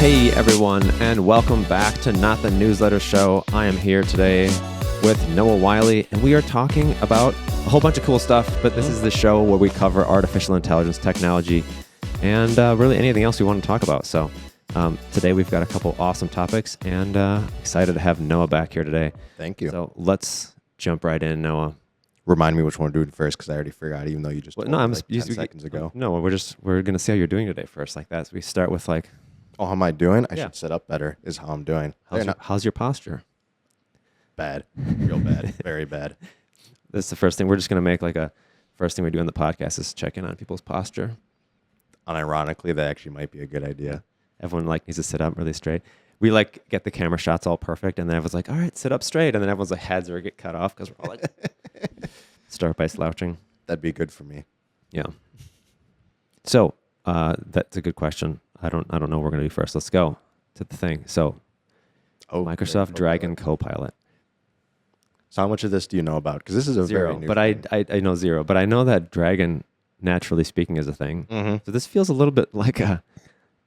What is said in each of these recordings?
Hey everyone, and welcome back to Not the Newsletter Show. I am here today with Noah Wiley, and we are talking about a whole bunch of cool stuff, but this is the show where we cover artificial intelligence technology and really anything else we want to talk about. So today we've got a couple awesome topics, and excited to have Noah back here today. Thank you. So let's jump right in, Noah. Remind me which one we're doing first, because I already forgot, even though you just told me like 10 seconds ago. No, we're going to see how you're doing today first, like that. So we start with like... Oh, how am I doing? I should sit up better, is how I'm doing. How's your posture? Bad. Real bad. Very bad. This is the first thing. We're just going to make like a... First thing we do in the podcast is check in on people's posture. Unironically, that actually might be a good idea. Everyone like needs to sit up really straight. We like get the camera shots all perfect, and then everyone's like, all right, sit up straight. And then everyone's like, heads are get cut off because we're all like... Start by slouching. That'd be good for me. Yeah. So that's a good question. I don't know what we're going to do first. Let's go to the thing. So Microsoft Dragon Copilot. So how much of this do you know about? Because this is a zero, very new but thing. I know zero. But I know that Dragon, naturally speaking, is a thing. Mm-hmm. So this feels a little bit like a...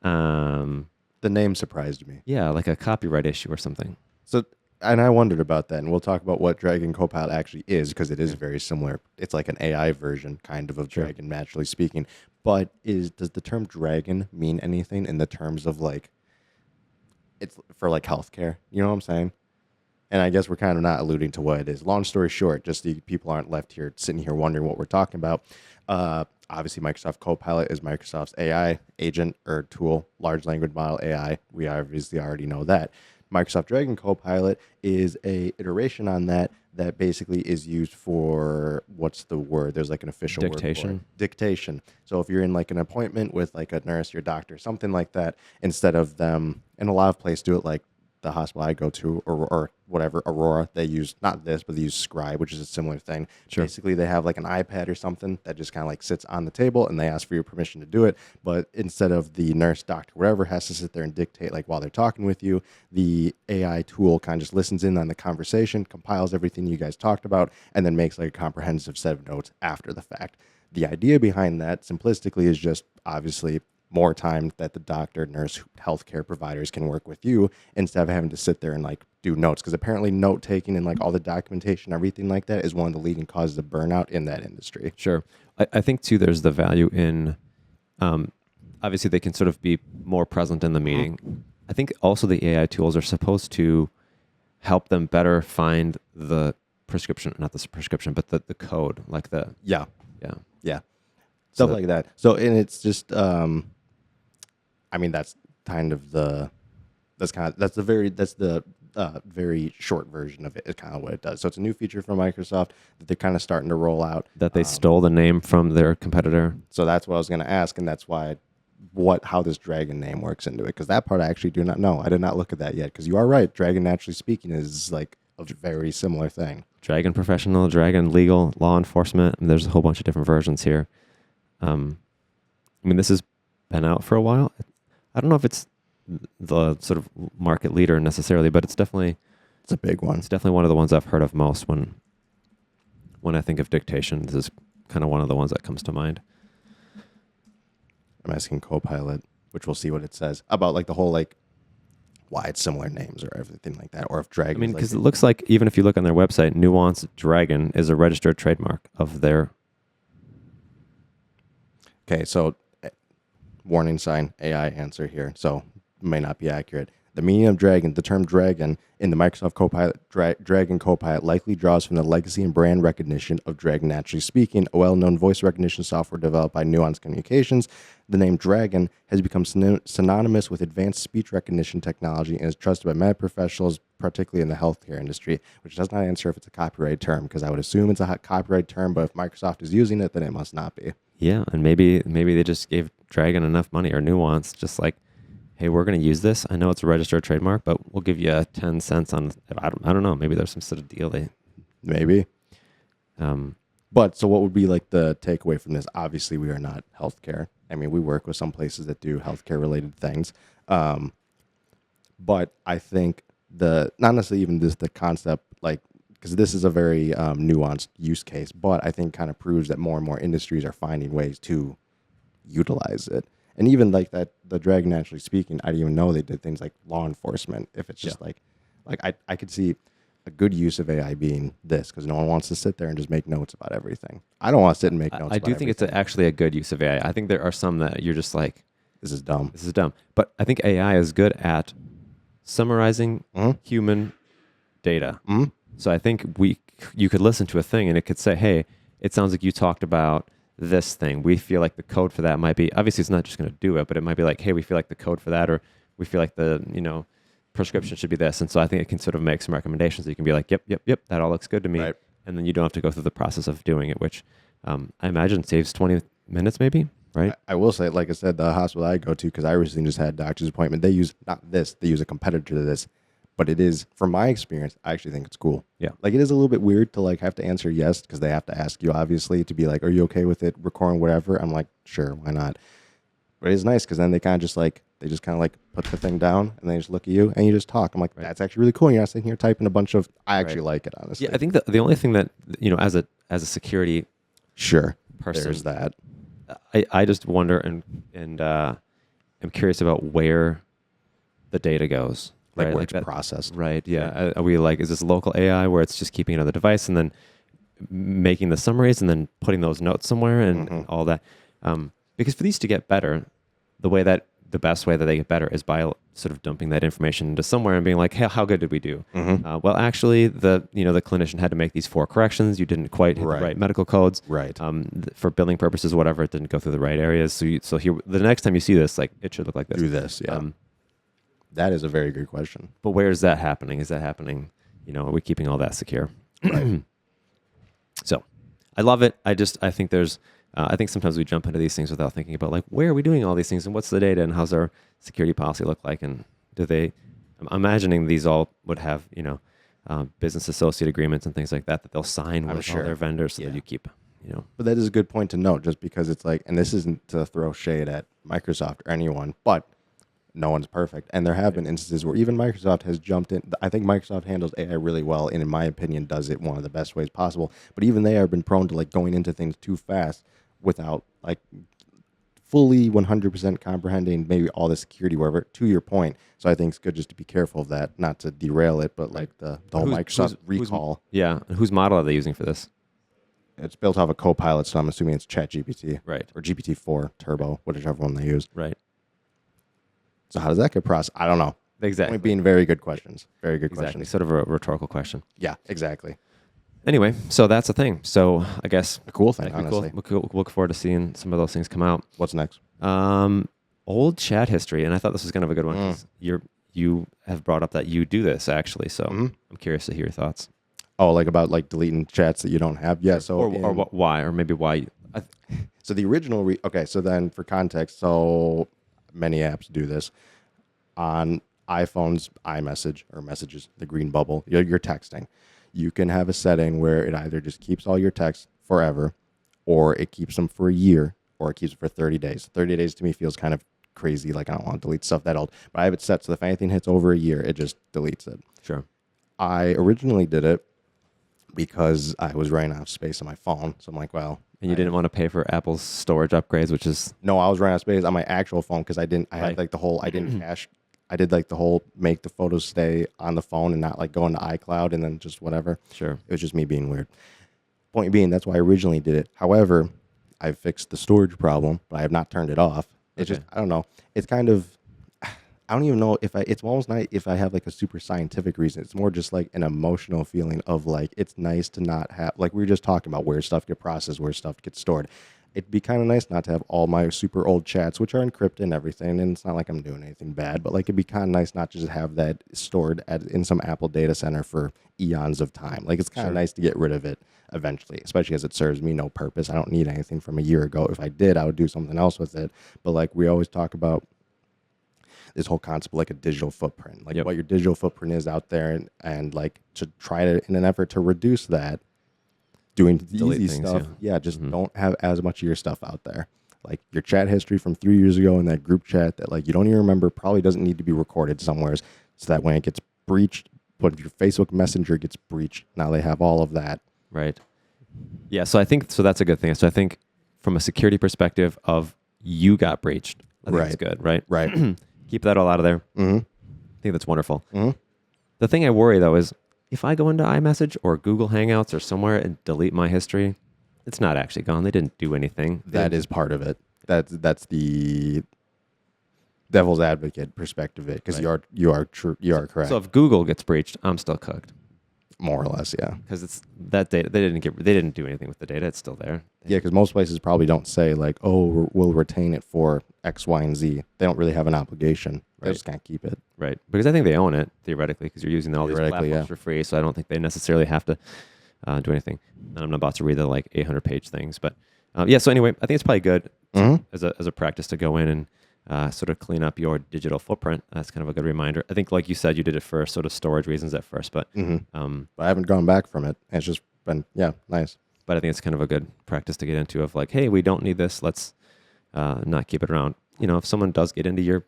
the name surprised me. Yeah, like a copyright issue or something. So... And I wondered about that, and we'll talk about what Dragon Copilot actually is, because it is very similar. It's like an AI version, kind of Dragon, naturally speaking. But does the term dragon mean anything in the terms of like, it's for like healthcare? You know what I'm saying? And I guess we're kind of not alluding to what it is. Long story short, just the people aren't left here sitting here wondering what we're talking about. Obviously, Microsoft Copilot is Microsoft's AI agent or tool, large language model AI. We obviously already know that. Microsoft Dragon Copilot is a iteration on that basically is used for, what's the word? There's like an official dictation. Word for it. Dictation. So if you're in like an appointment with like a nurse, your doctor, something like that, instead of them, and a lot of places do it, like the hospital I go to or whatever, Aurora, they use not this, but they use Scribe, which is a similar thing. Sure. Basically, they have like an iPad or something that just kind of like sits on the table, and they ask for your permission to do it. But instead of the nurse, doctor, whatever, has to sit there and dictate like while they're talking with you, the AI tool kind of just listens in on the conversation, compiles everything you guys talked about, and then makes like a comprehensive set of notes after the fact. The idea behind that, simplistically, is just obviously more time that the doctor, nurse, healthcare providers can work with you instead of having to sit there and like do notes. Because apparently note taking and like all the documentation, everything like that is one of the leading causes of burnout in that industry. Sure. I think too, there's the value in, obviously they can sort of be more present in the meeting. I think also the AI tools are supposed to help them better find the prescription, not the prescription, but the code, like the... Yeah. So Stuff like that. So, and it's just, I mean, that's kind of the very short version of it. It's kind of what it does. So it's a new feature from Microsoft that they're kind of starting to roll out. That they stole the name from their competitor. So that's what I was going to ask, and that's why how this Dragon name works into it, because that part I actually do not know. I did not look at that yet, because you are right. Dragon, naturally speaking, is like a very similar thing. Dragon Professional, Dragon Legal, Law Enforcement. And there's a whole bunch of different versions here. I mean, this has been out for a while. I don't know if it's the sort of market leader necessarily, but it's a big one. It's definitely one of the ones I've heard of most when I think of dictation. This is kind of one of the ones that comes to mind. I'm asking Copilot, which we'll see what it says about like the whole like why it's similar names or everything like that, or if Dragon. I mean, because it looks like even if you look on their website, Nuance Dragon is a registered trademark of their. Okay, so warning sign, AI answer here, so may not be accurate. The meaning of dragon, the term dragon in the Microsoft Copilot, Dragon Copilot likely draws from the legacy and brand recognition of Dragon Naturally Speaking, a well-known voice recognition software developed by Nuance Communications. The name Dragon has become synonymous with advanced speech recognition technology and is trusted by many professionals, particularly in the healthcare industry, which does not answer if it's a copyright term, because I would assume it's a copyright term, but if Microsoft is using it, then it must not be. Yeah, and maybe they just gave Dragon enough money, or Nuance, just like, hey, we're going to use this. I know it's a registered trademark, but we'll give you 10 cents on, I don't know, maybe there's some sort of deal. Maybe. But so what would be like the takeaway from this? Obviously, we are not healthcare. I mean, we work with some places that do healthcare related things. But I think not necessarily even just the concept, like, because this is a very nuanced use case, but I think kind of proves that more and more industries are finding ways to utilize it. And even like that, the Dragon Naturally Speaking, I didn't even know they did things like law enforcement. If it's just like I could see a good use of AI being this, because no one wants to sit there and just make notes about everything. I don't want to sit and make notes. I do think it's actually a good use of AI. I think there are some that you're just like, this is dumb. This is dumb. But I think AI is good at summarizing human data. So I think you could listen to a thing and it could say, hey, it sounds like you talked about this thing. We feel like the code for that might be, obviously it's not just going to do it, but it might be like, hey, we feel like the code for that, or we feel like the, prescription should be this. And so I think it can sort of make some recommendations that you can be like, yep, that all looks good to me. Right. And then you don't have to go through the process of doing it, which I imagine saves 20 minutes maybe, right? I will say, like I said, the hospital I go to, because I recently just had a doctor's appointment, they use not this, they use a competitor to this. But it is, from my experience, I actually think it's cool. Yeah. Like, it is a little bit weird to, like, have to answer yes, because they have to ask you, obviously, to be like, are you okay with it recording whatever? I'm like, sure, why not? But it's nice, because then they kind of just, like, put the thing down, and they just look at you, and you just talk. I'm like, that's actually really cool. And you're not sitting here typing a bunch of, I actually like it, honestly. Yeah, I think the only thing that, as a security person, there's that. I just wonder and I'm curious about where the data goes. Like, right? where it's processed. Right, yeah. Are we like, is this local AI where it's just keeping it on the device and then making the summaries and then putting those notes somewhere and all that? Because for these to get better, the best way that they get better is by sort of dumping that information into somewhere and being like, hey, how good did we do? Well, actually, the clinician had to make these 4 corrections. You didn't quite hit the right medical codes. Right. For billing purposes, whatever, it didn't go through the right areas. So here, the next time you see this, like, it should look like this. Do this, yeah. That is a very good question. But where is that happening? Is that happening? Are we keeping all that secure? Right. So I love it. I think there's, I think sometimes we jump into these things without thinking about, like, where are we doing all these things and what's the data and how's our security policy look like? And I'm imagining these all would have, business associate agreements and things like that they'll sign with all their vendors so that you keep, But that is a good point to note, just because it's like, and this isn't to throw shade at Microsoft or anyone, but no one's perfect. And there have been instances where even Microsoft has jumped in. I think Microsoft handles AI really well, and in my opinion, does it one of the best ways possible. But even they have been prone to, like, going into things too fast without, like, fully 100% comprehending maybe all the security, wherever, to your point. So I think it's good just to be careful of that, not to derail it, but like the whole Microsoft recall. And whose model are they using for this? It's built off a Copilot, so I'm assuming it's ChatGPT. Right. Or GPT-4 Turbo, whichever one they use. Right. So how does that get processed? I don't know. Exactly. Point being, very good questions. Very good Exactly. questions. Sort of a rhetorical question. Yeah, exactly. Anyway, so that's the thing. So I guess a cool thing, honestly. We'll look forward to seeing some of those things come out. What's next? Old chat history, and I thought this was kind of a good one. 'Cause you have brought up that you do this actually, so I'm curious to hear your thoughts. Oh, like about like deleting chats that you don't have? Yeah. So or why, or maybe why. So the original. Okay. So then, for context, so many apps do this on iPhones, iMessage or messages, the green bubble. You're texting. You can have a setting where it either just keeps all your texts forever, or it keeps them for a year, or it keeps it for 30 days. 30 days to me feels kind of crazy. Like, I don't want to delete stuff that old, but I have it set so if anything hits over a year, it just deletes it. Sure. I originally did it because I was running out of space on my phone. So I'm like, well. And you didn't want to pay for Apple's storage upgrades, which is. No, I was running out of space on my actual phone because I had like the whole, I didn't cache. I did like the whole make the photos stay on the phone and not like go into iCloud and then just whatever. Sure. It was just me being weird. Point being, that's why I originally did it. However, I fixed the storage problem, but I have not turned it off. It's just, I don't know. It's kind of, I don't even know if it's almost not if I have like a super scientific reason. It's more just like an emotional feeling of like, it's nice to not have, like we were just talking about where stuff gets processed, where stuff gets stored. It'd be kind of nice not to have all my super old chats, which are encrypted and everything. And it's not like I'm doing anything bad, but like it'd be kind of nice not to just have that stored in some Apple data center for eons of time. Like it's kind of nice to get rid of it eventually, especially as it serves me no purpose. I don't need anything from a year ago. If I did, I would do something else with it. But like we always talk about this whole concept of like a digital footprint, like what your digital footprint is out there, and like to try to, in an effort to reduce that, doing the easy stuff. Yeah, just don't have as much of your stuff out there. Like your chat history from 3 years ago in that group chat that like you don't even remember probably doesn't need to be recorded somewhere, so that when it gets breached, when your Facebook Messenger gets breached, now they have all of that. Right. Yeah, so I think, so that's a good thing. So I think from a security perspective of you got breached, I think it's good, right? Right. Keep that all out of there. Mm-hmm. I think that's wonderful. Mm-hmm. The thing I worry, though, is if I go into iMessage or Google Hangouts or somewhere and delete my history, it's not actually gone. They didn't do anything. That is part of it. That's the devil's advocate perspective of it, because Right. you are correct. So if Google gets breached, I'm still cooked More or less, yeah. because it's that data. They didn't do anything with the data. It's still there. Yeah, because most places probably don't say like, oh, we'll retain it for X, Y, and Z. They don't really have an obligation. They Right. just can't keep it. Right. Because I think they own it, theoretically, because you're using all these Theoretically, platforms for free. So I don't think they necessarily have to do anything. And I'm not about to read the like 800-page things. But yeah, so anyway, I think it's probably good Mhm. as a practice to go in and sort of clean up your digital footprint. That's kind of a good reminder. I think, like you said, you did it for sort of storage reasons at first. But But I haven't gone back from it. It's just been, yeah, nice. but I think it's kind of a good practice to get into of like, hey, we don't need this. Let's not keep it around. You know, if someone does get into your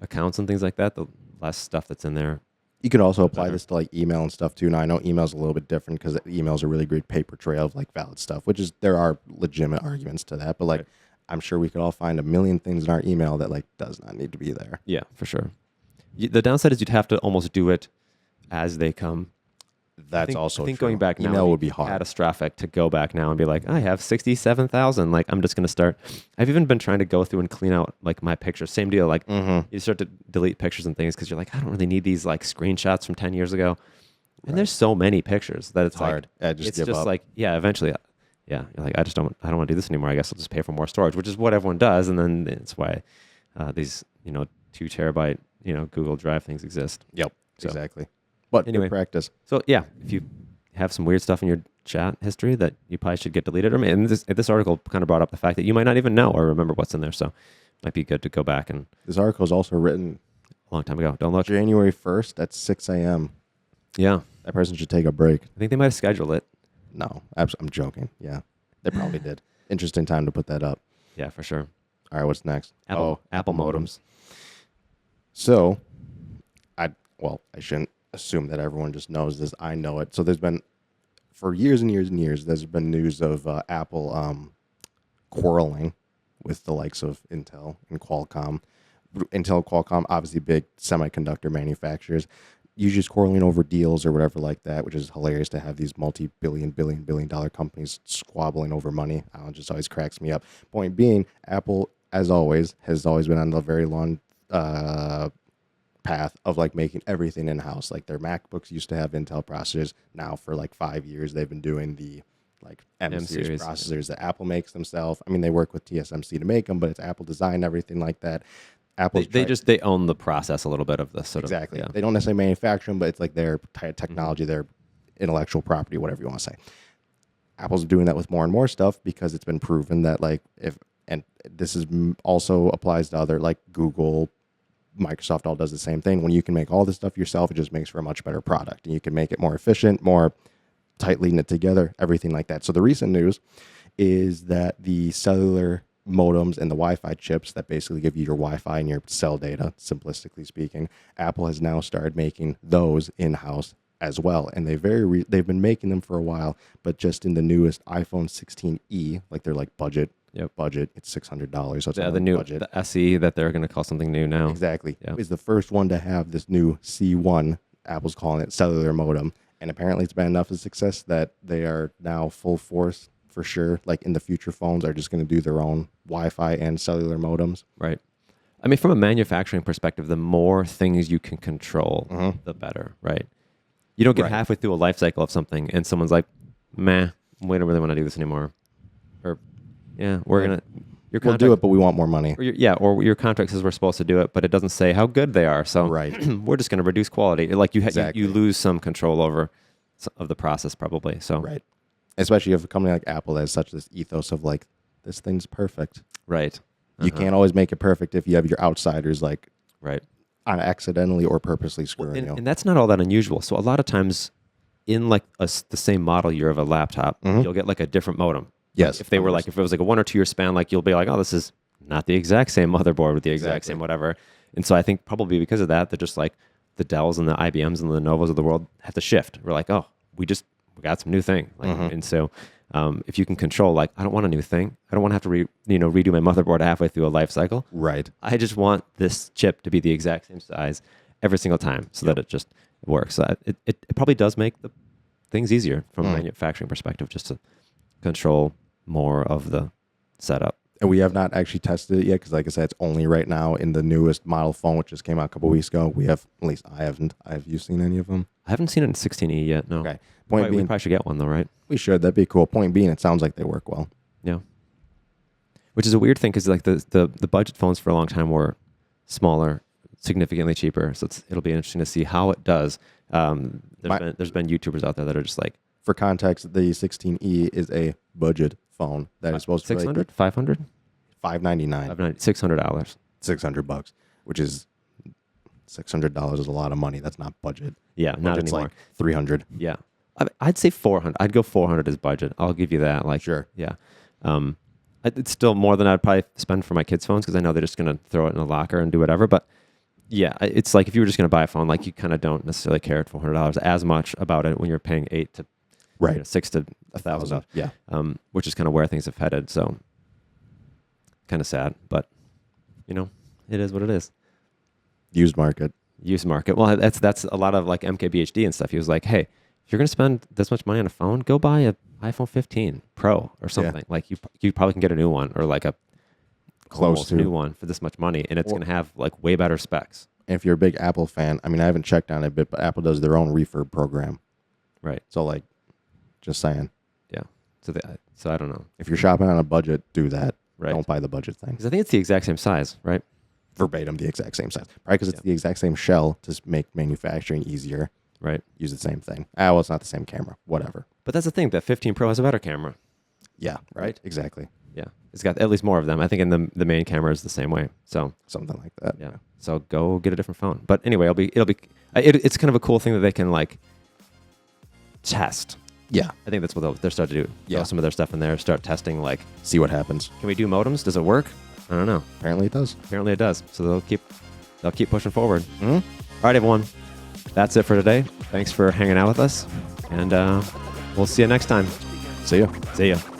accounts and things like that, the less stuff that's in there. You could also apply this to like email and stuff too. Now I know email's a little bit different because email's a really great paper trail of like valid stuff, which is, there are legitimate arguments to that. But like, Right. I'm sure we could all find a million things in our email that like does not need to be there. Yeah, for sure. The downside is you'd have to almost do it as they come. That's also I think true. going back now Email would be hard. catastrophic to go back now and be like, I have 67,000. Like, I'm just going to start. I've even been trying to go through and clean out like my pictures. Same deal. Like you start to delete pictures and things because you're like, I don't really need these like screenshots from 10 years ago. And there's so many pictures that it's hard. like, Yeah, just it's give just up. like, yeah, eventually, yeah, you're like, I don't want to do this anymore. I guess I'll just pay for more storage, which is what everyone does. And then it's why these, 2 terabyte, Google Drive things exist. Yep, So, exactly. But anyway. good practice. So yeah, if you have some weird stuff in your chat history that you probably should get deleted, or and this article kind of brought up the fact that you might not even know or remember what's in there, so it might be good to go back and This article is also written a long time ago. Don't look. January 1st at 6 a.m. Yeah, That person should take a break. I think they might have scheduled it. No, I'm joking. Yeah, they probably did. Interesting time to put that up. Yeah, for sure. All right, what's next? Apple modems. So, I shouldn't assume that everyone just knows this. I know it. So there's been, for years and years and years, there's been news of Apple quarreling with the likes of Intel and Qualcomm. Intel and Qualcomm, obviously big semiconductor manufacturers, usually just quarreling over deals or whatever like that, which is hilarious to have these billion dollar companies squabbling over money. It just always cracks me up. Point being, Apple, as always, has always been on the very long path of like making everything in-house. Like their MacBooks used to have Intel processors. Now for like 5 years, they've been doing the like M-series processors that Apple makes themselves. I mean, they work with TSMC to make them, but it's Apple design, everything like that. They own the process a little bit of this sort of. Exactly. Yeah. They don't necessarily manufacture them, but it's like their technology, their intellectual property, whatever you want to say. Apple's doing that with more and more stuff because it's been proven that like and this is also applies to other like Google, Microsoft all does the same thing. When you can make all this stuff yourself, it just makes for a much better product, and you can make it more efficient, more tightly knit together, everything like that. So the recent news is that the cellular modems and the Wi-Fi chips that basically give you your Wi-Fi and your cell data, simplistically speaking, Apple has now started making those in-house as well. And they've been making them for a while, but just in the newest iPhone 16e, like they're like budget, it's $600. So it's the new budget. the SE that they're going to call something new now. Exactly. Yeah. Is the first one to have this new C1, Apple's calling it, cellular modem. And apparently it's been enough of success that they are now full force for sure. Like in the future, phones are just going to do their own Wi-Fi and cellular modems. Right. I mean, from a manufacturing perspective, the more things you can control, the better, right? You don't get halfway through a life cycle of something and someone's like, meh, we don't really want to do this anymore. Or, yeah, we'll do it, but we want more money. Or your contract says we're supposed to do it, but it doesn't say how good they are. So we're just going to reduce quality. Like you lose some control over of the process probably. So right. Especially if a company like Apple has such this ethos of like, this thing's perfect. Right. You can't always make it perfect if you have your outsiders like accidentally or purposely screwing you. And that's not all that unusual. So a lot of times in like the same model year of a laptop, you'll get like a different modem. Yes. If it was like a 1 or 2 year span, like you'll be like, oh, this is not the exact same motherboard with the exact same whatever. And so I think probably because of that, they're just like the Dells and the IBMs and the Lenovo's of the world have to shift. We're like, oh, we got some new thing. Like, and so If you can control, like, I don't want a new thing. I don't want to have to redo my motherboard halfway through a life cycle. Right. I just want this chip to be the exact same size every single time so that it just works. So it probably does make the things easier from a manufacturing perspective, just to control more of the setup. And we have not actually tested it yet because, like I said, it's only right now in the newest model phone, which just came out a couple weeks ago. We have, at least I haven't. Have you seen any of them? I haven't seen it in 16E yet, no. Okay. We probably should get one, though, right? We should. That'd be cool. Point being, it sounds like they work well. Yeah. Which is a weird thing because like the budget phones for a long time were smaller, significantly cheaper. So it'll be interesting to see how it does. There's been YouTubers out there that are just like... For context, the 16E is a budget phone that is supposed to be $600? $500? $599. $600. $600, which is $600 is a lot of money. That's not budget. Yeah, not Budget's anymore. Like $300. Yeah. I'd say 400. I'd go 400 as budget. I'll give you that. Like, sure. Yeah. It's still more than I'd probably spend for my kids' phones because I know they're just going to throw it in a locker and do whatever. But yeah, it's like if you were just going to buy a phone, like you kind of don't necessarily care at $400 as much about it when you're paying $800 to right. $600 to $1,000. Yeah. Which is kind of where things have headed. So kind of sad, but it is what it is. Used market. Well, that's a lot of like MKBHD and stuff. He was like, hey, if you're going to spend this much money on a phone, go buy a iPhone 15 Pro or something. Like you probably can get a new one or like a close new one for this much money, and it's going to have like way better specs. And if you're a big Apple fan, I mean, I haven't checked on it a bit, but Apple does their own refurb program. Right. So like, just saying. Yeah. So I don't know. If you're shopping on a budget, do that. Right. Don't buy the budget thing. Because I think it's the exact same size, right? Verbatim, the exact same size. Probably because it's the exact same shell to make manufacturing easier. Right. Use the same thing. Well, it's not the same camera. Whatever. But that's the thing. That 15 Pro has a better camera. Yeah. Right. Exactly. Yeah. It's got at least more of them. I think in the main camera is the same way. So something like that. Yeah. So go get a different phone. But anyway, it's kind of a cool thing that they can like test. Yeah. I think that's what they're starting to do. Yeah. Throw some of their stuff in there, start testing, like, see what happens. Can we do modems? Does it work? I don't know. Apparently it does. Apparently it does. So they'll keep pushing forward. Mm-hmm. All right, everyone. That's it for today. Thanks for hanging out with us. And we'll see you next time. See ya. See ya.